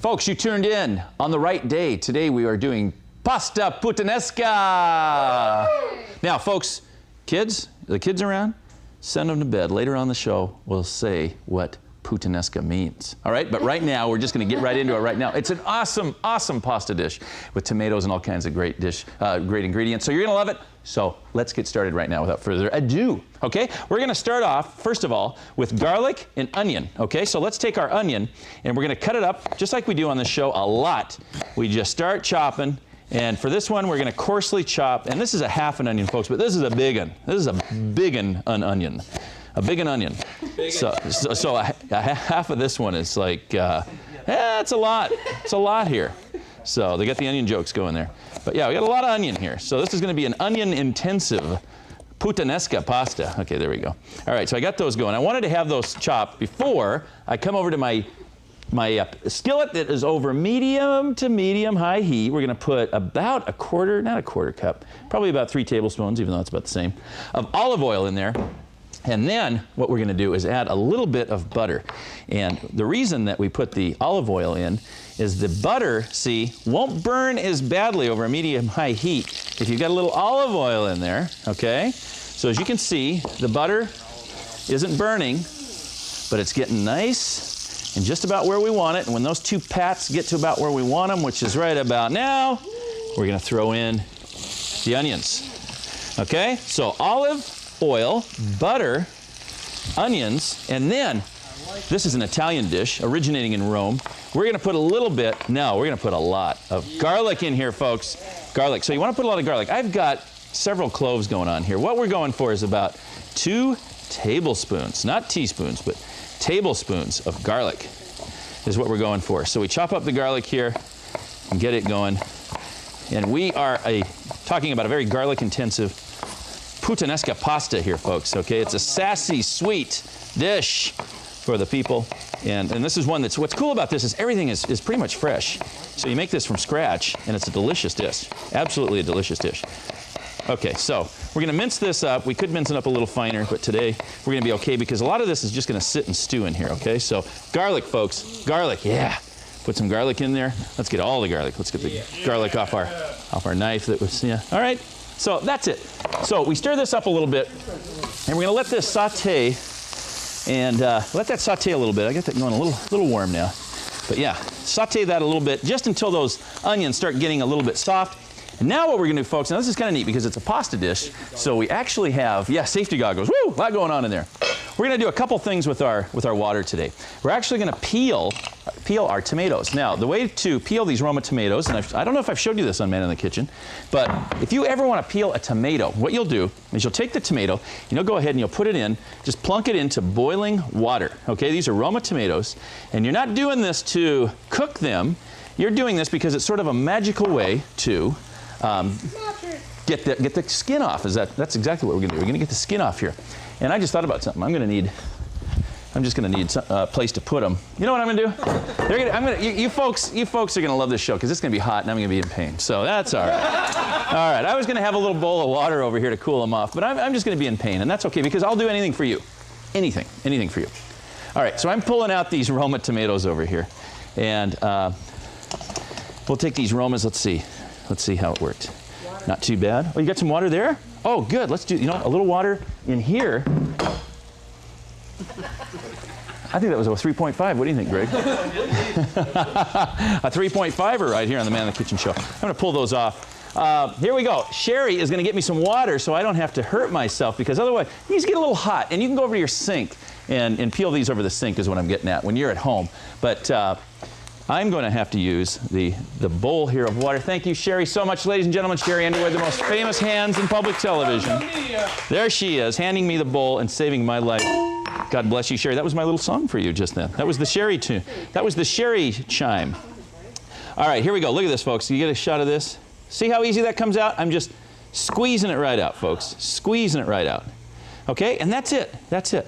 Folks, you tuned in on the right day. Today we are doing pasta puttanesca. Now, folks, the kids around, send them to bed. Later on the show, we'll say what Puttanesca means. All right, but right now, we're just going to get right into it right now. It's an awesome, awesome pasta dish with tomatoes and all kinds of great ingredients. So you're going to love it. So let's get started right now without further ado. Okay, we're going to start off, first of all, with garlic and onion. Okay, so let's take our onion and we're going to cut it up just like we do on this show a lot. We just start chopping. And for this one, we're going to coarsely chop. And this is a half an onion, folks, but this is a big one. This is a big onion. A big onion. So a half of this one is like, it's a lot. It's a lot here. So they got the onion jokes going there. But yeah, we got a lot of onion here. So this is going to be an onion-intensive Puttanesca pasta. Okay, there we go. All right, so I got those going. I wanted to have those chopped before I come over to my skillet that is over medium to medium high heat. We're going to put about not a quarter cup, probably about 3 tablespoons, even though it's about the same, of olive oil in there. And then what we're going to do is add a little bit of butter. And the reason that we put the olive oil in is the butter, see, won't burn as badly over a medium-high heat if you've got a little olive oil in there, okay? So as you can see, the butter isn't burning, but it's getting nice and just about where we want it. And when those 2 pats get to about where we want them, which is right about now, we're going to throw in the onions, okay? So olive oil, butter, onions, and then, this is an Italian dish originating in Rome. We're going to put a little bit, no, we're going to put a lot of garlic in here, folks. Garlic. So you want to put a lot of garlic. I've got several cloves going on here. What we're going for is about 2 tablespoons, not teaspoons, but tablespoons of garlic is what we're going for. So we chop up the garlic here and get it going. And we are talking about a very garlic-intensive Puttanesca pasta here, folks, okay? It's a sassy, sweet dish for the people. And this is one that's, what's cool about this is everything is pretty much fresh. So you make this from scratch, and it's a delicious dish. Absolutely a delicious dish. Okay, so we're going to mince this up. We could mince it up a little finer, but today we're going to be okay because a lot of this is just going to sit and stew in here, okay? So garlic, folks. Yeah. Put some garlic in there. Let's get all the garlic. Let's get the garlic off our knife that was, yeah. All right. So that's it. So we stir this up a little bit, and we're going to let this saute, and let that saute a little bit. I got that going a little warm now. But yeah, saute that a little bit just until those onions start getting a little bit soft. And now what we're going to do, folks, now this is kind of neat because it's a pasta dish, so we actually have, safety goggles. Woo! A lot going on in there. We're going to do a couple things with our water today. We're actually going to peel our tomatoes. Now, the way to peel these Roma tomatoes, and I don't know if I've showed you this on Man in the Kitchen, but if you ever want to peel a tomato, what you'll do is you'll take the tomato, and you'll go ahead and you'll put it in, just plunk it into boiling water. Okay, these are Roma tomatoes, and you're not doing this to cook them. You're doing this because it's sort of a magical way to get the skin off. That's exactly what we're going to do. We're going to get the skin off here. And I just thought about something. I'm just going to need a place to put them. You know what I'm going to do? You folks are going to love this show because it's going to be hot and I'm going to be in pain. So that's all right. All right. I was going to have a little bowl of water over here to cool them off, but I'm just going to be in pain, and that's okay because I'll do anything for you. Anything for you. All right. So I'm pulling out these Roma tomatoes over here, and we'll take these Romas. Let's see how it worked. Water. Not too bad. Oh, you got some water there? Oh, good. Let's do, a little water in here. I think that was a 3.5. What do you think, Greg? A 3.5er right here on the Man in the Kitchen show. I'm going to pull those off. Here we go. Sherry is going to get me some water so I don't have to hurt myself because otherwise these get a little hot. And you can go over to your sink and peel these over the sink is what I'm getting at when you're at home. But I'm going to have to use the bowl here of water. Thank you, Sherry, so much. Ladies and gentlemen, Sherry Underwood, the most famous hands in public television. There she is, handing me the bowl and saving my life. God bless you, Sherry. That was my little song for you just then. That was the Sherry tune. That was the Sherry chime. All right, here we go. Look at this, folks. You get a shot of this. See how easy that comes out? I'm just squeezing it right out, folks. Squeezing it right out. Okay, and that's it. That's it.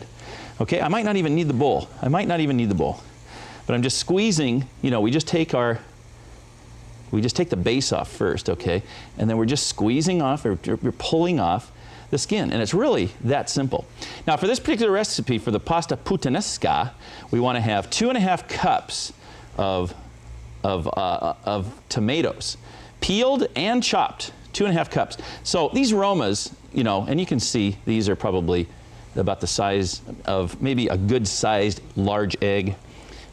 Okay, I might not even need the bowl. But I'm just squeezing, we just take the base off first, okay? And then we're just squeezing off, or we're pulling off the skin. And it's really that simple. Now, for this particular recipe, for the pasta puttanesca, we want to have 2.5 cups of of tomatoes, peeled and chopped, 2½ cups. So these Romas, you know, and you can see these are probably about the size of maybe a good-sized large egg.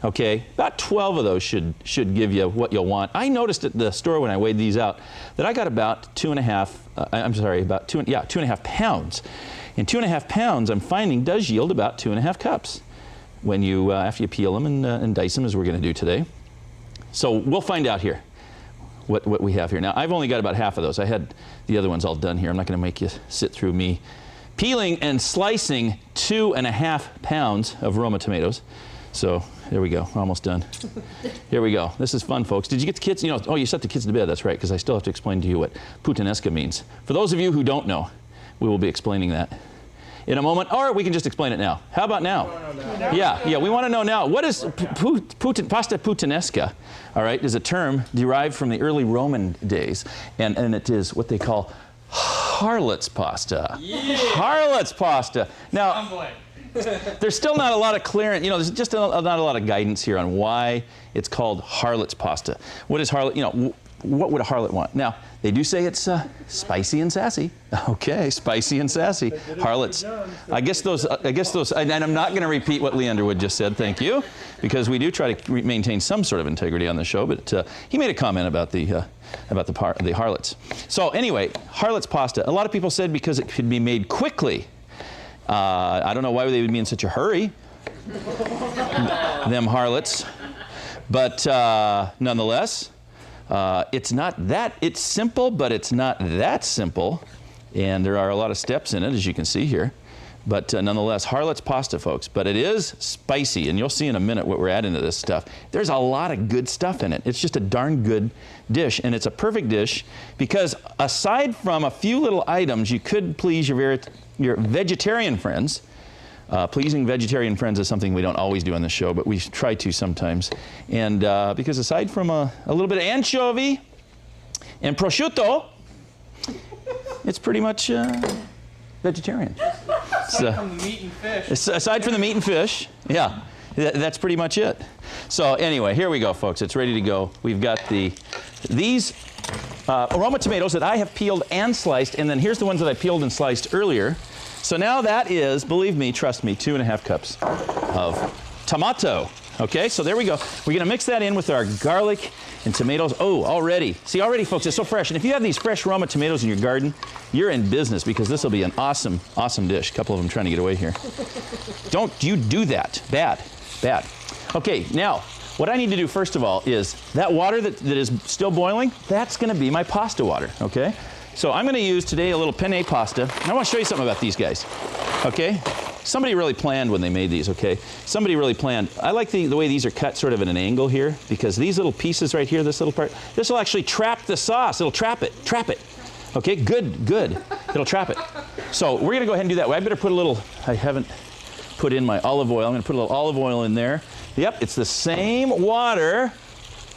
Okay, about 12 of those should give you what you'll want. I noticed at the store when I weighed these out that I got about 2½ pounds. And 2½ pounds, I'm finding, does yield about 2½ cups when you after you peel them and dice them, as we're going to do today. So we'll find out here what we have here. Now, I've only got about half of those. I had the other ones all done here. I'm not going to make you sit through me peeling and slicing 2½ pounds of Roma tomatoes. So there we go. We're almost done. Here we go. This is fun, folks. Did you get the kids? You know, oh, you set the kids to bed. That's right, because I still have to explain to you what Puttanesca means. For those of you who don't know, we will be explaining that in a moment, or we can just explain it now. How about now? Yeah, we want to know now. What is pasta Puttanesca? All right, is a term derived from the early Roman days, and it is what they call Harlot's pasta. Yeah. Harlot's pasta. Now, there's still not a lot of clearance, you know, there's just not a lot of guidance here on why it's called Harlot's pasta. What is Harlot, you know, what would a harlot want? Now, they do say it's spicy and sassy. Okay, spicy and sassy. Harlots. I guess those, and I'm not going to repeat what Lee Underwood just said, thank you, because we do try to maintain some sort of integrity on the show, but he made a comment about the harlots. So anyway, Harlot's pasta. A lot of people said because it could be made quickly. I don't know why they would be in such a hurry, them harlots, but nonetheless, it's simple, but it's not that simple, and there are a lot of steps in it, as you can see here, but nonetheless, Harlot's pasta, folks, but it is spicy, and you'll see in a minute what we're adding to this stuff. There's a lot of good stuff in it. It's just a darn good dish, and it's a perfect dish because aside from a few little items, you could please your vegetarian friends. Pleasing vegetarian friends is something we don't always do on the show, but we try to sometimes. And because aside from a little bit of anchovy and prosciutto, it's pretty much vegetarian. Aside from the meat and fish. Aside from the meat and fish, yeah, that's pretty much it. So anyway, here we go, folks. It's ready to go. We've got these Roma tomatoes that I have peeled and sliced, and then here's the ones that I peeled and sliced earlier. So now that is, believe me, trust me, 2½ cups of tomato. Okay, so there we go. We're going to mix that in with our garlic and tomatoes. Oh, already. See, already, folks, it's so fresh. And if you have these fresh Roma tomatoes in your garden, you're in business because this will be an awesome, awesome dish. A couple of them trying to get away here. Don't you do that. Bad, bad. Okay, now, what I need to do first of all is that water that is still boiling, that's going to be my pasta water, okay? So I'm going to use today a little penne pasta. I want to show you something about these guys, okay? Somebody really planned when they made these, okay? Somebody really planned. I like the way these are cut sort of at an angle here because these little pieces right here, this little part, this will actually trap the sauce. It'll trap it. Okay, good. It'll trap it. So we're going to go ahead and do that. I better put a little, I haven't put in my olive oil. I'm going to put a little olive oil in there. Yep, it's the same water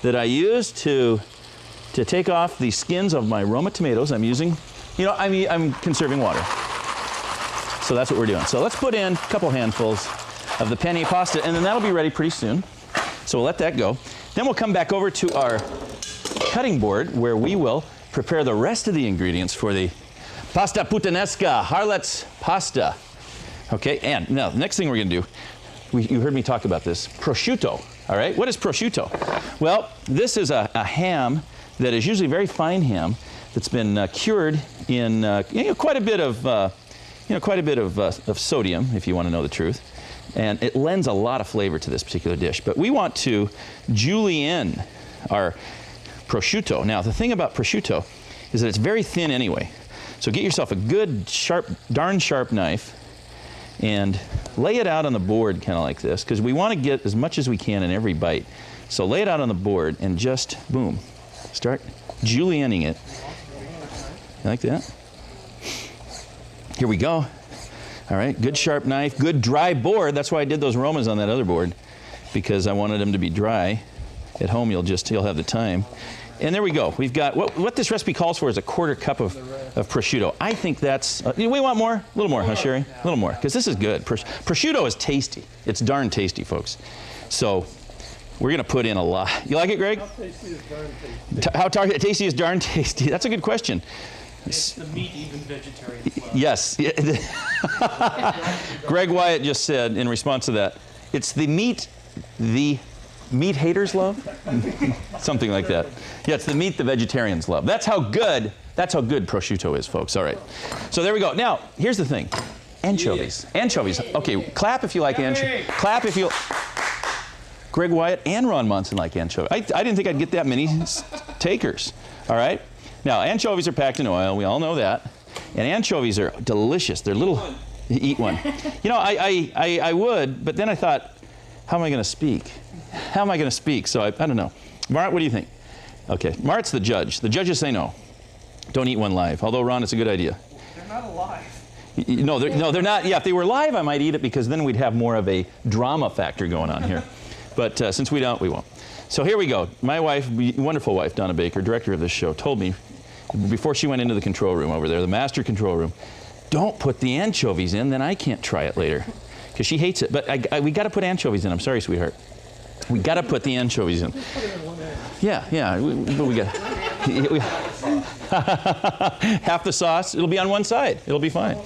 that I used to take off the skins of my Roma tomatoes. I'm using, I'm conserving water. So that's what we're doing. So let's put in a couple handfuls of the penne pasta, and then that'll be ready pretty soon. So we'll let that go. Then we'll come back over to our cutting board where we will prepare the rest of the ingredients for the pasta Puttanesca, Harlot's pasta. Okay, and now the next thing we're gonna do, you heard me talk about this, prosciutto, all right? What is prosciutto? Well, this is a ham that is usually very fine ham that's been cured in quite a bit of sodium, if you want to know the truth, and it lends a lot of flavor to this particular dish. But we want to julienne our prosciutto. Now, the thing about prosciutto is that it's very thin anyway. So get yourself a good, darn sharp knife, and lay it out on the board kind of like this, because we want to get as much as we can in every bite. So lay it out on the board and just, boom, start julienning it. You like that? Here we go. All right, good sharp knife, good dry board. That's why I did those Romas on that other board, because I wanted them to be dry. At home, you'll have the time. And there we go. We've got, what this recipe calls for is a 1/4 cup of prosciutto. I think that's, we want more? A little more, huh, Sherry? A little more, because this is good. Prosciutto is tasty. It's darn tasty, folks. So We're going to put in a lot. You like it, Greg? How tasty is darn tasty? How tasty is darn tasty? That's a good question. It's the meat even vegetarians love. Yes. Greg Wyatt just said in response to that, it's the meat haters love? Something like that. Yeah, it's the meat the vegetarians love. That's how good prosciutto is, folks. All right. So there we go. Now, here's the thing. Anchovies. Anchovies. Okay, clap if you like anchovies. Clap if you... Greg Wyatt and Ron Monson like anchovies. I didn't think I'd get that many takers. All right. Now, anchovies are packed in oil. We all know that. And anchovies are delicious. They're little... Eat one. You know, I would, but then I thought, how am I going to speak? How am I going to speak? So I don't know. Mart, what do you think? Okay, Mart's the judge. The judges say no. Don't eat one live. Although, Ron, it's a good idea. They're not alive. No, they're not. Yeah, if they were live, I might eat it because then we'd have more of a drama factor going on here. But since we don't, we won't. So here we go. My wife, wonderful wife, Donna Baker, director of this show, told me before she went into the control room over there, the master control room, don't put the anchovies in, then I can't try it later. Because she hates it. But we got to put anchovies in. I'm sorry, sweetheart. We got to put the anchovies in. Yeah. But we got half the sauce. It'll be on one side. It'll be fine.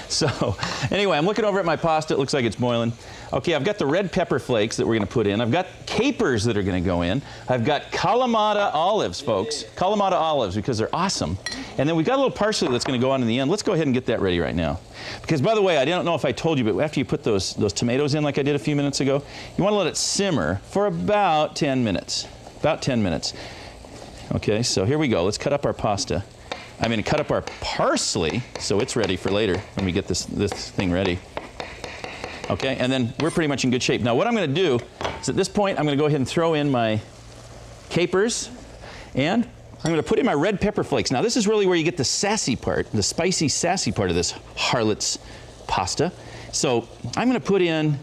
So anyway, I'm looking over at my pasta. It looks like it's boiling. Okay, I've got the red pepper flakes that we're going to put in. I've got capers that are going to go in. I've got kalamata olives, folks. Kalamata olives because they're awesome. And then we've got a little parsley that's going to go on in the end. Let's go ahead and get that ready right now. Because, by the way, I don't know if I told you, but after you put those tomatoes in like I did a few minutes ago, you want to let it simmer for about 10 minutes. About 10 minutes. Okay, so here we go. Let's cut up our pasta. I'm going to cut up our parsley so it's ready for later when we get this thing ready. Okay, and then we're pretty much in good shape. Now what I'm going to do is at this point I'm going to go ahead and throw in my capers and I'm going to put in my red pepper flakes. Now this is really where you get the sassy part, the spicy sassy part of this Harlot's pasta. So I'm going to put in,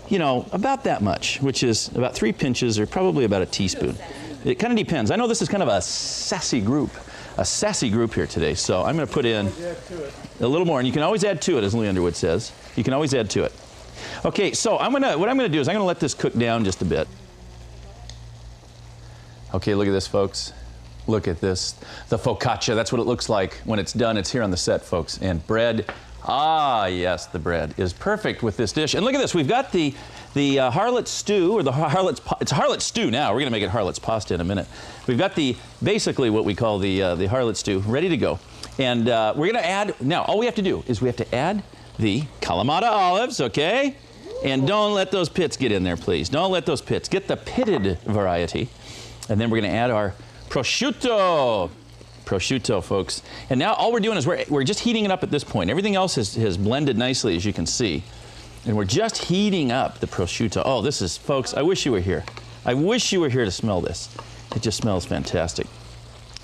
you know, about that much, which is about 3 pinches or probably about a teaspoon. It kind of depends. I know this is kind of a sassy group here today. So I'm going to put in a little more, and you can always add to it, as Lee Underwood says. You can always add to it. Okay, so what I'm going to do is I'm going to let this cook down just a bit. Okay, look at this, folks. Look at this. The focaccia, that's what it looks like when it's done. It's here on the set, folks. And bread. Ah, yes, the bread is perfect with this dish. And look at this. We've got the Harlot stew, or it's Harlot stew now. We're going to make it Harlot's pasta in a minute. We've got basically what we call the Harlot stew ready to go. And we're going to add, now all we have to do is we have to add the Kalamata olives, okay? And don't let those pits get in there, please. Don't let those pits. Get the pitted variety. And then we're going to add our prosciutto. Prosciutto, folks. And now all we're doing is we're just heating it up at this point. Everything else has blended nicely, as you can see. And we're just heating up the prosciutto. Oh, this is, folks, I wish you were here. I wish you were here to smell this. It just smells fantastic.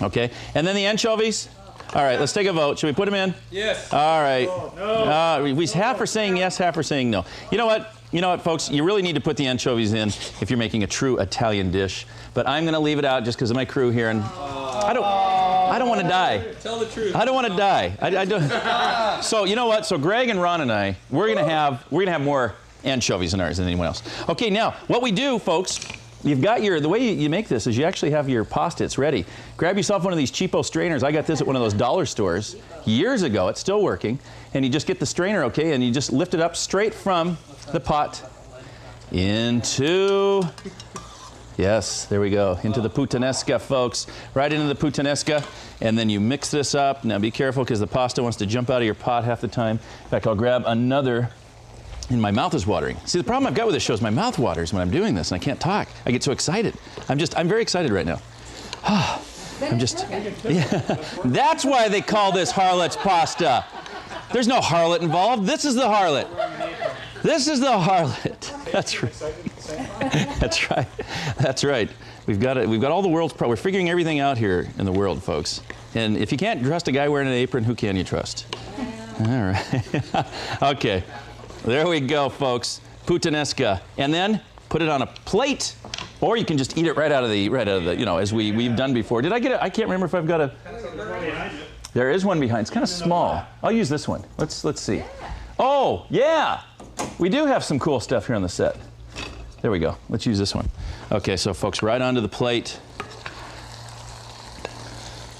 Okay, and then the anchovies. All right, let's take a vote. Should we put them in? Yes. All right. No. We half are saying yes, half are saying no. You know what, folks? You really need to put the anchovies in if you're making a true Italian dish. But I'm going to leave it out just because of my crew here, and I don't want to die. Tell the truth. I don't want to die. I don't. So you know what? So Greg and Ron and I, we're gonna have more anchovies in ours than anyone else. Okay, now what we do, folks, you've got the way you make this is you actually have your pasta. It's ready. Grab yourself one of these cheapo strainers. I got this at one of those dollar stores years ago. It's still working, and you just get the strainer, okay, and you just lift it up straight from the pot into. Yes, there we go. Into the Puttanesca, folks. Right into the Puttanesca. And then you mix this up. Now be careful because the pasta wants to jump out of your pot half the time. In fact, I'll grab another. And my mouth is watering. See, the problem I've got with this show is my mouth waters when I'm doing this and I can't talk. I get so excited. I'm very excited right now. Yeah. That's why they call this Harlot's pasta. There's no harlot involved. This is the harlot. This is the harlot. That's right. That's right. That's right. We've got all the world's we're figuring everything out here in the world, folks. And if you can't trust a guy wearing an apron, who can you trust? All right. Okay. There we go, folks. Puttanesca. And then put it on a plate, or you can just eat it right out of the, you know, as we've done before. Did I get it? I can't remember if I've got a. There is one behind. It's kind of small. I'll use this one. Let's see. Oh, yeah. We do have some cool stuff here on the set. There we go. Let's use this one. Okay, so folks, right onto the plate.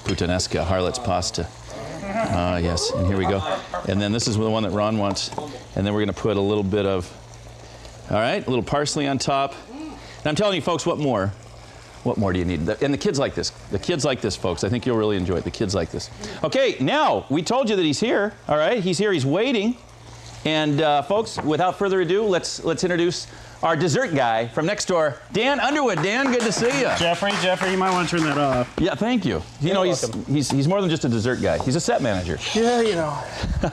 Puttanesca, Harlot's pasta. Ah, yes, and here we go. And then this is the one that Ron wants. And then we're going to put a little bit of, all right, a little parsley on top. And I'm telling you, folks, what more? What more do you need? And the kids like this. The kids like this, folks. I think you'll really enjoy it. The kids like this. Okay, now, we told you that he's here, all right? He's here, he's waiting. And folks, without further ado, let's introduce our dessert guy from next door, Dan Underwood. Dan, good to see you. Jeffrey, you might want to turn that off. Yeah, thank you. You know, he's more than just a dessert guy. He's a set manager. Yeah, you know,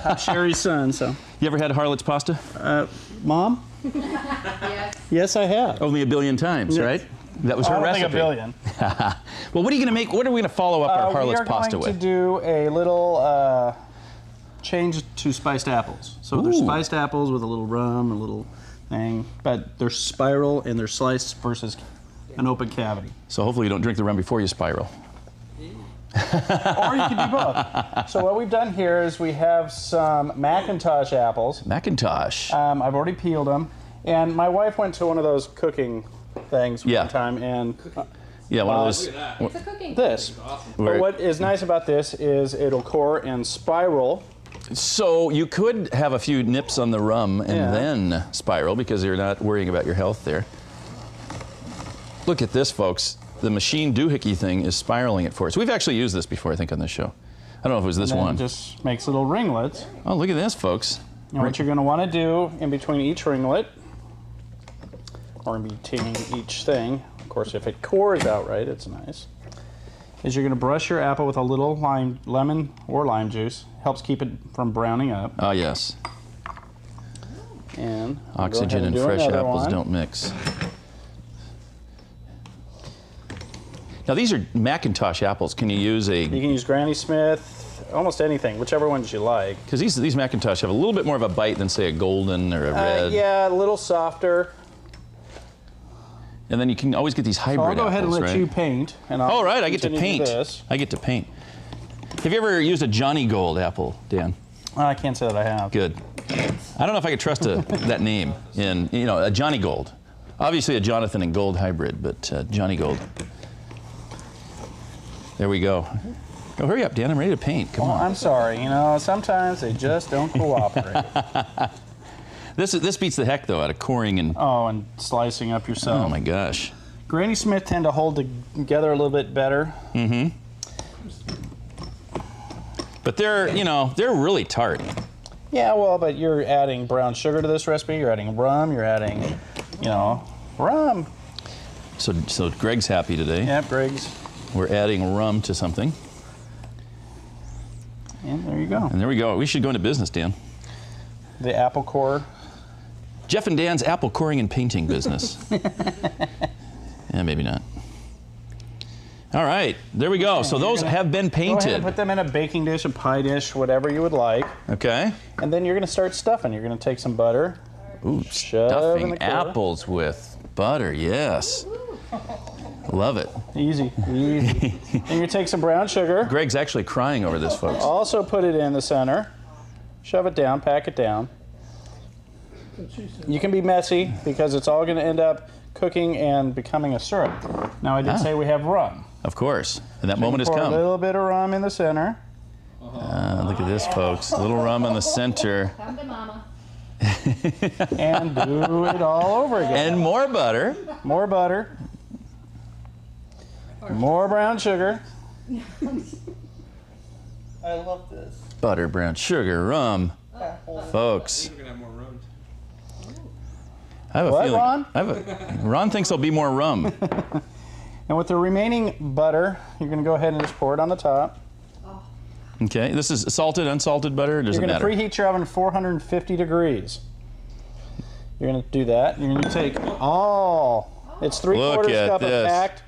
I'm Sherry's son, so. You ever had Harlot's pasta? Mom? Yes. Yes, I have. Only a billion times, right? That was her I don't recipe. think a billion. Well, what are you going to make? What are we going to follow up our Harlot's pasta with? We are going to do a little change to spiced apples. So they're spiced apples with a little rum, a little thing, but they're spiral and they're sliced versus an open cavity. So hopefully you don't drink the rum before you spiral. Or you can do both. So what we've done here is we have some Macintosh apples. Macintosh. I've already peeled them. And my wife went to one of those cooking things one time, and yeah, one of those. It's a cooking. this. But what is nice about this is it'll core and spiral. So you could have a few nips on the rum and then spiral because you're not worrying about your health there. Look at this, folks. The machine doohickey thing is spiraling it for us. We've actually used this before, I think, on this show. I don't know if it was this And then one. it just makes little ringlets. Oh, look at this, folks. And what you're going to want to do in between each ringlet, or in between each thing, of course, if it cores out right, it's nice, is you're going to brush your apple with a little lemon or lime juice. Helps keep it from browning up. Oh, yes. And Oxygen and fresh apples don't mix. Now, these are Macintosh apples. Can you use You can use Granny Smith, almost anything, whichever ones you like. Because these Macintosh have a little bit more of a bite than, say, a golden or a red. Yeah, a little softer. And then you can always get these hybrid So I'll go ahead and apples, let right? you paint. And I'll Oh, right, I get to continue paint. this. I get to paint. Have you ever used a Johnny Gold apple, Dan? I can't say that I have. Good. I don't know if I could trust that name in, a Johnny Gold. Obviously a Jonathan and Gold hybrid, but Johnny Gold. There we go. Oh, hurry up, Dan. I'm ready to paint. Come on. I'm sorry. Sometimes they just don't cooperate. This beats the heck, though, out of coring and... Oh, and slicing up yourself. Oh, my gosh. Granny Smith tend to hold together a little bit better. Mm-hmm. But they're really tart. Yeah, well, but you're adding brown sugar to this recipe. You're adding rum. You're adding, rum. So Greg's happy today. Yep, Griggs. We're adding rum to something. And there you go. And there we go. We should go into business, Dan. The apple core. Jeff and Dan's apple coring and painting business. Yeah, maybe not. All right, there we go. So those have been Go ahead painted. and put them in a baking dish, a pie dish, whatever you would like. Okay. And then you're going to start stuffing. You're going to take some butter. Ooh, Shove in stuffing the core. apples with butter. Yes. Love it. Easy, easy. And you take some brown sugar. Greg's actually crying over this, folks. Also put it in the center. Shove it down, pack it down. You can be messy because it's all going to end up cooking and becoming a syrup. Now I did say we have rum. Of course. And that moment has Pour come. a little bit of rum in the center. Look at this, folks. A little rum in the center. Come to mama. And do it all over again. And more butter. More butter. More brown sugar. I love this. Butter, brown sugar, rum. Folks. We're gonna have more rum. I have a What, feeling. Ron? Ron thinks there'll be more rum. And with the remaining butter, you're going to go ahead and just pour it on the top. Okay. This is salted, unsalted butter? Or does You're it going to matter? preheat your oven to 450 degrees. You're going to do that. You're going to take it's 3/4 at cup this. of packed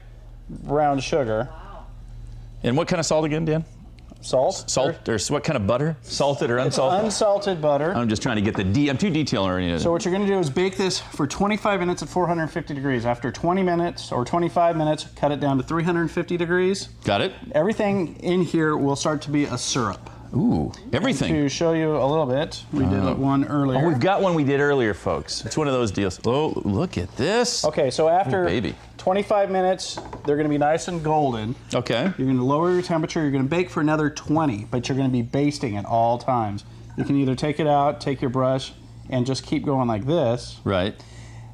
brown sugar. And what kind of salt again, Dan? Salt. Salt, or what kind of butter? Salted or unsalted? Unsalted butter. I'm just trying to get I'm too detail oriented. So what you're going to do is bake this for 25 minutes at 450 degrees. After 20 minutes or 25 minutes, cut it down to 350 degrees. Got it? Everything in here will start to be a syrup. Ooh, everything. To show you a little bit, we did one earlier. Oh, we've got one we did earlier, folks. It's one of those deals. Oh, look at this. Okay, so after baby. 25 minutes, they're going to be nice and golden. Okay. You're going to lower your temperature. You're going to bake for another 20, but you're going to be basting at all times. You can either take it out, take your brush, and just keep going like this. Right.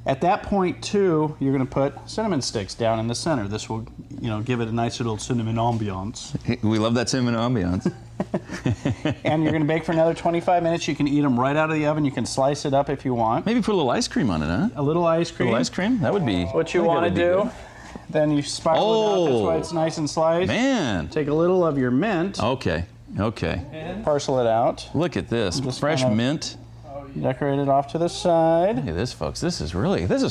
At that point, too, you're going to put cinnamon sticks down in the center. This will, give it a nice little cinnamon ambiance. We love that cinnamon ambiance. And you're going to bake for another 25 minutes. You can eat them right out of the oven. You can slice it up if you want. Maybe put a little ice cream on it, huh? A little ice cream. A little ice cream? That would be. What you want to do, then you spiral it out. That's why it's nice and sliced. Man. Take a little of your mint. Okay. Okay. Parcel it out. Look at this. Just Fresh kinda mint. Decorate it off to the side. Look at this, folks. This is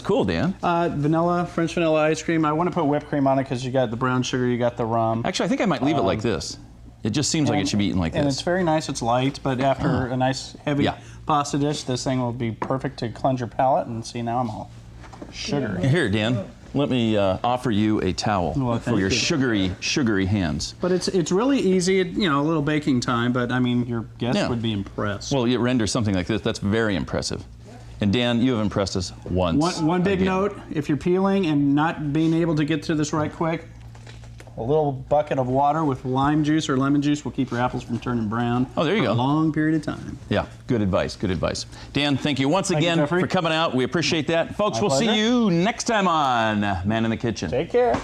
cool, Dan. French vanilla ice cream. I want to put whipped cream on it because you got the brown sugar, you got the rum. Actually, I think I might leave it like this. It just seems like it should be eaten like And this. it's very nice. It's light, but after a nice heavy Yeah. pasta dish, this thing will be perfect to cleanse your palate. And see, now I'm all sugary. Here, Dan. Let me offer you a towel Well, for your sugary hands. But it's really easy. A little baking time, but I mean, your guests Yeah. would be impressed. Well, you render something like this. That's very impressive. And Dan, you have impressed us once. One big again. note, if you're peeling and not being able to get to this right quick, a little bucket of water with lime juice or lemon juice will keep your apples from turning brown. Oh, there you for go. a long period of time. Yeah, good advice, good advice. Dan, thank you once Thank you, again Jeffrey. for coming out. We appreciate that. Folks, My we'll see pleasure. you next time on Man in the Kitchen. Take care.